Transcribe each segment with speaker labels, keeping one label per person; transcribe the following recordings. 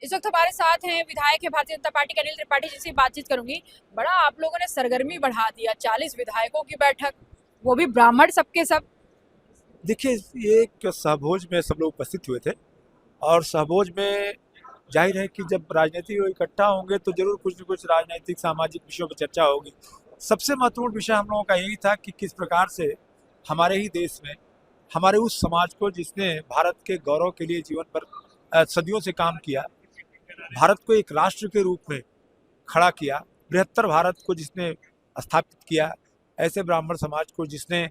Speaker 1: इस वक्त हमारे साथ हैं विधायक है भारतीय जनता पार्टी के अनिल त्रिपाठी, जिनसे बातचीत करूंगी। बड़ा आप लोगों ने सरगर्मी बढ़ा दिया, 40 विधायकों की बैठक, वो भी ब्राह्मण सबके सब।
Speaker 2: देखिए, ये एक सहभोज में सब लोग उपस्थित हुए थे और सहभोज में जाहिर है कि जब राजनीति लोग इकट्ठा होंगे तो जरूर कुछ न कुछ राजनीतिक सामाजिक विषयों पर चर्चा होगी। सबसे महत्वपूर्ण विषय हम लोगों का यही था कि किस प्रकार से हमारे ही देश में हमारे उस समाज को जिसने भारत के गौरव के लिए जीवन पर सदियों से काम किया, भारत को एक राष्ट्र के रूप में खड़ा किया, बृहत्तर भारत को जिसने स्थापित किया, ऐसे ब्राह्मण समाज को जिसने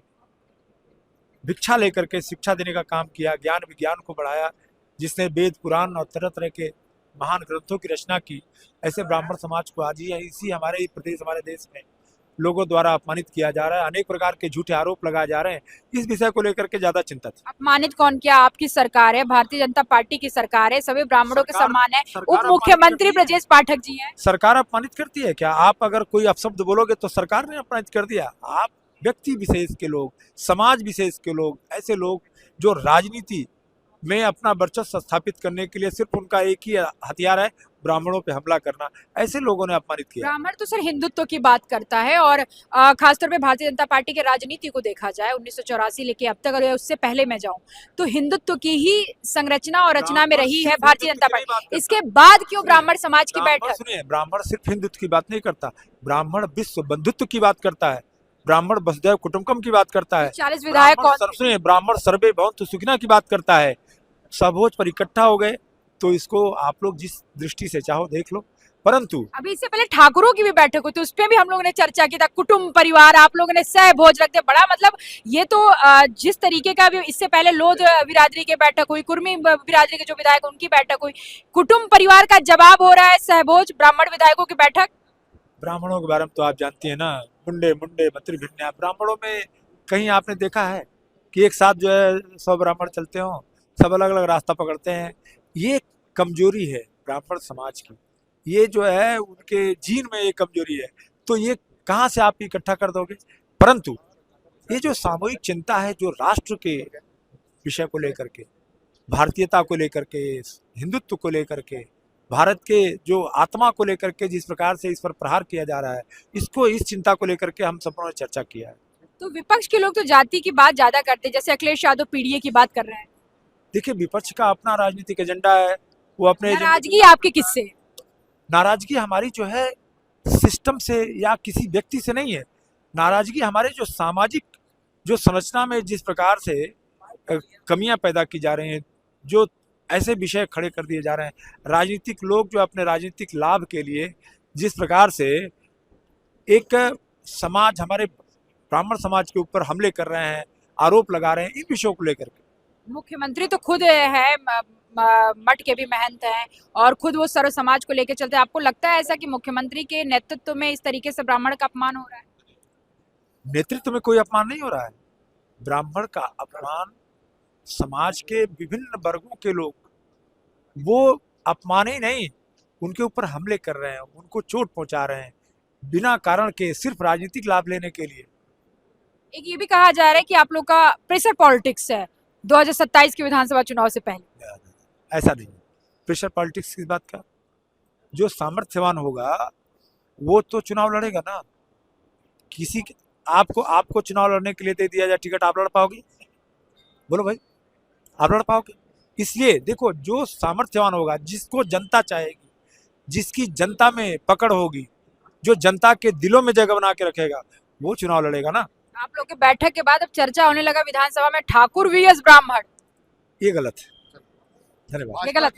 Speaker 2: भिक्षा लेकर के शिक्षा देने का काम किया, ज्ञान विज्ञान को बढ़ाया, जिसने वेद पुराण और तरह तरह के महान ग्रंथों की रचना की, ऐसे ब्राह्मण समाज को आज ही इसी हमारे ही प्रदेश हमारे देश में लोगों द्वारा अपमानित किया जा रहा है। अनेक प्रकार के झूठे आरोप लगाए जा रहे हैं। इस विषय को लेकर के ज्यादा चिंता थी।
Speaker 1: अपमानित कौन किया? आपकी सरकार है, भारतीय जनता पार्टी की सरकार है, सभी ब्राह्मणों के सम्मान है। उप मुख्यमंत्री ब्रजेश पाठक जी हैं।
Speaker 2: सरकार अपमानित करती है क्या? आप अगर कोई अपशब्द बोलोगे तो सरकार ने अपमानित कर दिया। आप व्यक्ति विशेष के लोग, समाज विशेष के लोग, ऐसे लोग जो राजनीति में अपना वर्चस्व स्थापित करने के लिए सिर्फ उनका एक ही हथियार है, ब्राह्मणों पे हमला करना, ऐसे लोगों ने अपमानित किया।
Speaker 1: ब्राह्मण तो सर हिंदुत्व की बात करता है, और खासतौर पे भारतीय जनता पार्टी की राजनीति को देखा जाए 1984 लेके अब तक, अगर उससे पहले मैं जाऊं तो हिंदुत्व की ही संरचना और रचना में रही है भारतीय जनता पार्टी। इसके बाद क्यों ब्राह्मण समाज की बैठक?
Speaker 2: सुनिए, ब्राह्मण सिर्फ हिंदुत्व की बात नहीं करता, ब्राह्मण विश्व बंधुत्व की बात करता है, ब्राह्मण वसुधैव कुटुंबकम की बात करता है,
Speaker 1: 40 विधायक
Speaker 2: सुनिए, ब्राह्मण सर्वे भवन्तु सुखिनः की बात करता है। सबोज पर इकट्ठा हो गए तो इसको आप लोग जिस दृष्टि से चाहो देख लो, परंतु
Speaker 1: अभी इससे पहले ठाकुरों की भी बैठक हुई थी, उस पर भी हम लोगों ने चर्चा की था। कुटुंब परिवार आप लोगों ने सहभोज रखते, बड़ा मतलब ये तो जिस तरीके का भी इससे पहले लोध बिरादरी की बैठक हुई, कुर्मी बिरादरी के जो विधायक उनकी बैठक हुई, कुटुंब परिवार का जवाब हो रहा है सहभोज ब्राह्मण विधायकों की बैठक।
Speaker 2: ब्राह्मणों के बारे में तो आप जानती है ना, मुंडे मुंडे मंत्री भिन्या। ब्राह्मणों में कहीं आपने देखा है कि एक साथ जो है 100 ब्राह्मण चलते हो, सब अलग अलग रास्ता पकड़ते हैं? ये कमजोरी है ब्राह्मण समाज की, ये जो है उनके जीन में ये कमजोरी है। तो ये कहाँ से आप इकट्ठा कर दोगे? परंतु ये जो सामूहिक चिंता है, जो राष्ट्र के विषय को लेकर के, भारतीयता को लेकर के, हिंदुत्व को लेकर के, भारत के जो आत्मा को लेकर के जिस प्रकार से इस पर प्रहार किया जा रहा है, इसको, इस चिंता को लेकर के हम सबों ने चर्चा किया है।
Speaker 1: तो विपक्ष के लोग तो जाति की बात ज्यादा करते हैं, जैसे अखिलेश यादव पीडीए की बात कर रहे हैं।
Speaker 2: देखिए, विपक्ष का अपना राजनीतिक एजेंडा है, वो अपने
Speaker 1: नाराजगी आपके किससे?
Speaker 2: नाराजगी हमारी जो है सिस्टम से या किसी व्यक्ति से नहीं है। नाराजगी हमारे जो सामाजिक जो संरचना में जिस प्रकार से कमियां पैदा की जा रही हैं, जो ऐसे विषय खड़े कर दिए जा रहे हैं, राजनीतिक लोग जो अपने राजनीतिक लाभ के लिए जिस प्रकार से एक समाज, हमारे ब्राह्मण समाज के ऊपर हमले कर रहे हैं, आरोप लगा रहे हैं, इन विषयों को लेकर के।
Speaker 1: मुख्यमंत्री तो खुद है, मठ के भी महंत हैं, और खुद वो सर्व समाज को लेकर चलते हैं। आपको लगता है ऐसा कि मुख्यमंत्री के नेतृत्व में इस तरीके से ब्राह्मण का अपमान हो रहा है?
Speaker 2: नेतृत्व में कोई अपमान नहीं हो रहा है। ब्राह्मण का अपमान समाज के विभिन्न वर्गों के लोग, वो अपमान ही नहीं, उनके ऊपर हमले कर रहे हैं, उनको चोट पहुंचा रहे हैं बिना कारण के, सिर्फ राजनीतिक लाभ लेने के लिए।
Speaker 1: एक ये भी कहा जा रहा है कि आप लोग का प्रेशर पॉलिटिक्स है 2027 के विधानसभा चुनाव से पहले।
Speaker 2: ऐसा नहीं, प्रेशर पॉलिटिक्स की बात का, जो सामर्थ्यवान होगा वो तो चुनाव लड़ेगा ना। किसी आपको चुनाव लड़ने के लिए दे दिया जाए टिकट, आप लड़ पाओगे? बोलो भाई, आप लड़ पाओगे? इसलिए देखो, जो सामर्थ्यवान होगा, जिसको जनता चाहेगी, जिसकी जनता में पकड़ होगी, जो जनता के दिलों में जगह बना के रखेगा, वो चुनाव लड़ेगा ना।
Speaker 1: आप लोग के बैठक के बाद अब चर्चा होने लगा विधानसभा में ठाकुर vs ब्राह्मण।
Speaker 2: ये गलत है। धन्यवाद।
Speaker 1: ये गलत।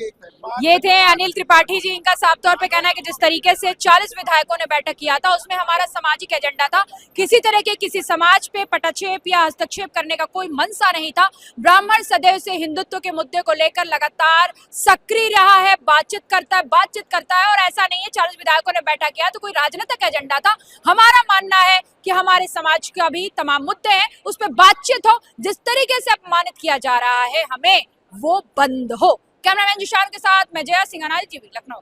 Speaker 1: ये थे अनिल त्रिपाठी जी। इनका साफ तौर पे कहना है कि जिस तरीके से 40 विधायकों ने बैठक किया था, उसमें हमारा सामाजिक एजेंडा था, किसी तरह के किसी समाज पे पटक्षेप या हस्तक्षेप करने का कोई मनसा नहीं था। ब्राह्मण सदैव से हिंदुत्व के मुद्दे को लेकर लगातार सक्रिय रहा है, बातचीत करता है, और ऐसा नहीं है 40 विधायकों ने बैठक किया तो कोई राजनीतिक एजेंडा था। हमारा मानना है कि हमारे समाज के अभी तमाम मुद्दे हैं, उस पर बातचीत हो। जिस तरीके से अपमानित किया जा रहा है, हमें वो बंद हो। कैमरामैन जिशान के साथ मैं जया सिंह, टीवी लखनऊ।